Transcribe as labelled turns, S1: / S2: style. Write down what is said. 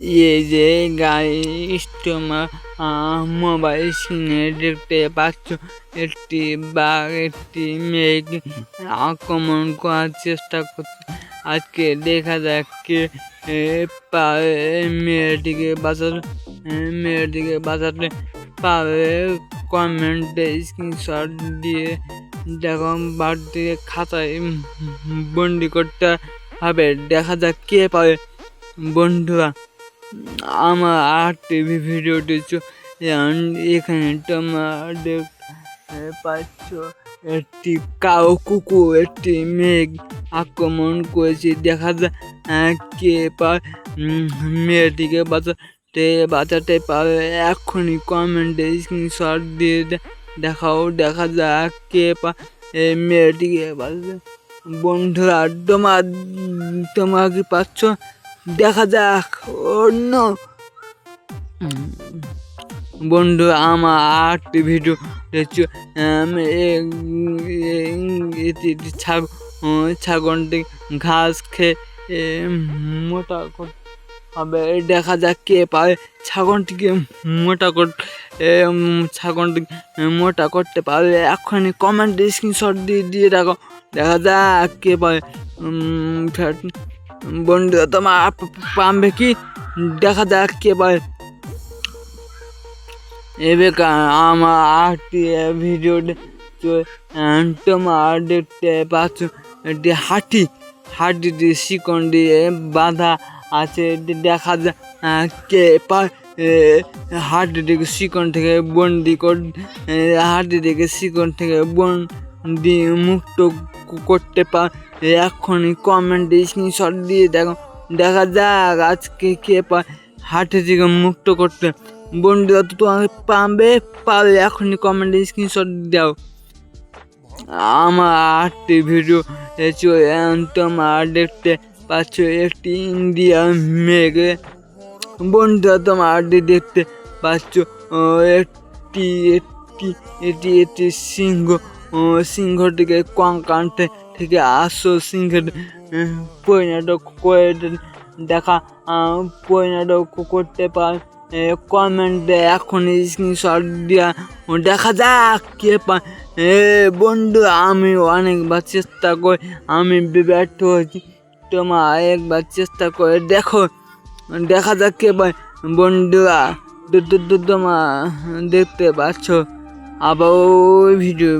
S1: ये जे गाइस তোমরা মোবাইল স্ক্রিনে দেখতে পাচ্ছ একটি বাঘ একটি মেঘ আক্রমণ করার চেষ্টা করছে। আজকে দেখা যাক কে পারে মেয়েটিকে বাঁচাতে পারে। কমেন্টে স্ক্রিনশট দিয়ে দেখো বাড়িতে খাতায় বন্দি করতে হবে। দেখা যাক কে পারে। বন্ধুরা, আমার আরেকটি ভিডিওটি এখানে তোমরা দেখতে পাচ্ছ একটি কাউ কুকুর একটি মেঘ আক্রমণ করেছে। দেখা যাক কে মেয়েটিকে বাঁচাতে পারে। এখনই কমেন্টে স্ক্রিনশট দিয়ে দেখাও। দেখা যাক কে মেয়েটিকে বাঁচাতে। বন্ধুরা, তোমরা কি পাচ্ছ? দেখা যাক। অন্য বন্ধু, আমার আরেকটি ভিডিও দেখছো ছাগলটি ঘাস খেয়ে মোটা হবে। দেখা যাক কে পারে ছাগলটিকে মোটা করতে পারে। এখনই কমেন্টে স্ক্রিনশট দিয়ে দেখো। দেখা যাক কে পারে। বন্ধুরা, তোমার পারবে কি? দেখা যাক কে পারে। এবার আমার আরেকটি ভিডিও তোমার দেখতে পাচ্ছ একটি হাঁটিটি শিকন দিয়ে বাঁধা আছে। দেখা যাক কে পারে হাঁটিটিকে শিকন থেকে বন্দি মুক্ত করতে পারে। এখনই কমেন্টে স্ক্রিনশট দিয়ে দেখো। দেখা যাক আজকে কে পারে হাঁটিটিকে মুক্ত করতে। বন্ধুরা, তোমাকে পাবে এখনই কমেন্টে স্ক্রিনশট দাও। আমার আরেকটি ভিডিও তোমার দেখতে পাচ্ছ একটি ইন্ডিয়ান মেঘ। বন্ধুরা, তোমার দেখতে পাচ্ছ একটি সিংহটিকে কঙ্কাল থেকে আসো সিংহের পরিণত করে করতে পারে। কমেন্টে এখনই স্ক্রিনশট দিয়া দেখা যাক কে পায়। বন্ধু, আমি অনেকবার চেষ্টা করে আমি ব্যর্থ হয়েছি। তোমার একবার চেষ্টা করে দেখো। দেখা যাক কে পায়। বন্ধুরা, তোমার দেখতে পাচ্ছ আবার ওই ভিডিও